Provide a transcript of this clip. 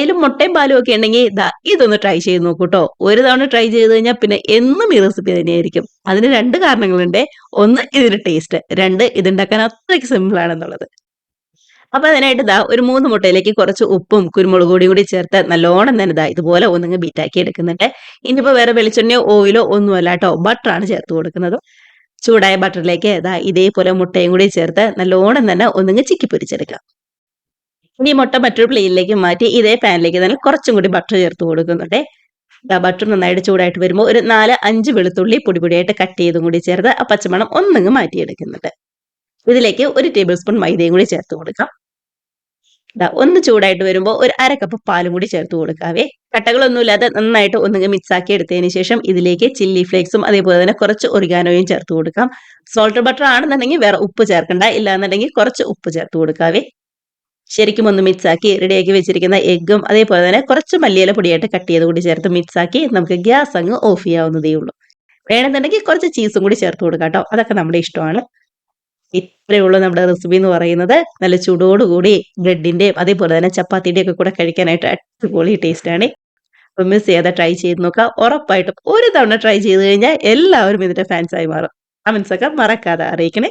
കയ്യിലും മുട്ടയും പാലും ഒക്കെ ഉണ്ടെങ്കിൽ ദാ ഇതൊന്ന് ട്രൈ ചെയ്ത് നോക്കൂട്ടോ. ഒരു തവണ ട്രൈ ചെയ്ത് കഴിഞ്ഞാൽ പിന്നെ എന്നും ഈ റെസിപ്പി തന്നെയായിരിക്കും. അതിന് 2 കാരണങ്ങളുണ്ട്. 1 ഇതിന്റെ ടേസ്റ്റ്, 2 ഇതുണ്ടാക്കാൻ അത്രയ്ക്ക് സിമ്പിൾ ആണെന്നുള്ളത്. അപ്പൊ അതിനായിട്ട് ദാ ഒരു 3 മുട്ടയിലേക്ക് കുറച്ച് ഉപ്പും കുരുമുളക് പൊടിയും കൂടി ചേർത്ത് നല്ലോണം തന്നെ ദാ ഇതുപോലെ ഒന്നങ്ങ് ബീറ്റാക്കി എടുക്കുന്നുണ്ട്. ഇനിയിപ്പോ വേറെ വെളിച്ചെണ്ണയോ ഓയിലോ ഒന്നുമല്ല ട്ടോ, ബട്ടറാണ് ചേർത്ത് കൊടുക്കുന്നത്. ചൂടായ ബട്ടറിലേക്ക് ദാ ഇതേപോലെ മുട്ടയും കൂടി ചേർത്ത് നല്ലോണം തന്നെ ഒന്നങ്ങ് ചിക്കി പൊരിച്ചെടുക്കാം. ഇനി ഈ മുട്ട മറ്റൊരു പ്ലേറ്റിലേക്ക് മാറ്റി ഇതേ പാനിലേക്ക് തന്നെ കുറച്ചും കൂടി ബട്ടർ ചേർത്ത് കൊടുക്കുന്നുണ്ടേ. ദാ ബട്ടർ നന്നായിട്ട് ചൂടായിട്ട് വരുമ്പോൾ ഒരു 4, 5 വെളുത്തുള്ളി പൊടി പൊടിയായിട്ട് കട്ട് ചെയ്തും കൂടി ചേർത്ത് ആ പച്ചമണം ഒന്നങ്ങ് മാറ്റിയെടുക്കുന്നുണ്ട്. ഇതിലേക്ക് 1 ടേബിൾ സ്പൂൺ മൈദയും കൂടി ചേർത്ത് കൊടുക്കാം. ദാ ഒന്ന് ചൂടായിട്ട് വരുമ്പോൾ ഒരു 1/2 കപ്പ് പാലും കൂടി ചേർത്ത് കൊടുക്കാവേ. കട്ടകളൊന്നുമില്ലാതെ നന്നായിട്ട് ഒന്നങ്ങ് മിക്സ് ആക്കി എടുത്തതിന് ശേഷം ഇതിലേക്ക് ചില്ലി ഫ്ലേക്സും അതേപോലെ തന്നെ കുറച്ച് ഒറിഗാനോയും ചേർത്ത് കൊടുക്കാം. സോൾട്ട് ബട്ടർ ആണെന്നുണ്ടെങ്കിൽ വേറെ ഉപ്പ് ചേർക്കണ്ട. ഇല്ലാന്നുണ്ടെങ്കിൽ കുറച്ച് ഉപ്പ് ചേർത്ത് കൊടുക്കാവേ. ശരിക്കും ഒന്ന് മിക്സ് ആക്കി റെഡിയാക്കി വെച്ചിരിക്കുന്ന എഗ്ഗും അതേപോലെ തന്നെ കുറച്ച് മല്ലിയില പൊടിയായിട്ട് കട്ട് ചെയ്ത് കൂടി ചേർത്ത് മിക്സ് ആക്കി നമുക്ക് ഗ്യാസ് അങ്ങ് ഓഫ് ചെയ്യാവുന്നതേ ഉള്ളൂ. വേണമെന്നുണ്ടെങ്കിൽ കുറച്ച് ചീസും കൂടി ചേർത്ത് കൊടുക്കാം ട്ടോ. അതൊക്കെ നമ്മുടെ ഇഷ്ടമാണ്. ഇത്രയേ ഉള്ളൂ നമ്മുടെ റെസിപ്പി എന്ന് പറയുന്നത്. നല്ല ചൂടോടുകൂടി ബ്രെഡിന്റെയും അതേപോലെ തന്നെ ചപ്പാത്തിയുടെ ഒക്കെ കൂടെ കഴിക്കാനായിട്ട് അടിപൊളി ടേസ്റ്റ് ആണ്. അപ്പൊ മിസ് ചെയ്യാതെ ട്രൈ ചെയ്ത് നോക്കുക. ഉറപ്പായിട്ടും ഒരു തവണ ട്രൈ ചെയ്ത് കഴിഞ്ഞാൽ എല്ലാവരും ഇതിന്റെ ഫാൻസ് ആയി മാറും. കമന്റ്സ് ഒക്കെ മറക്കാതെ അറിയിക്കണേ.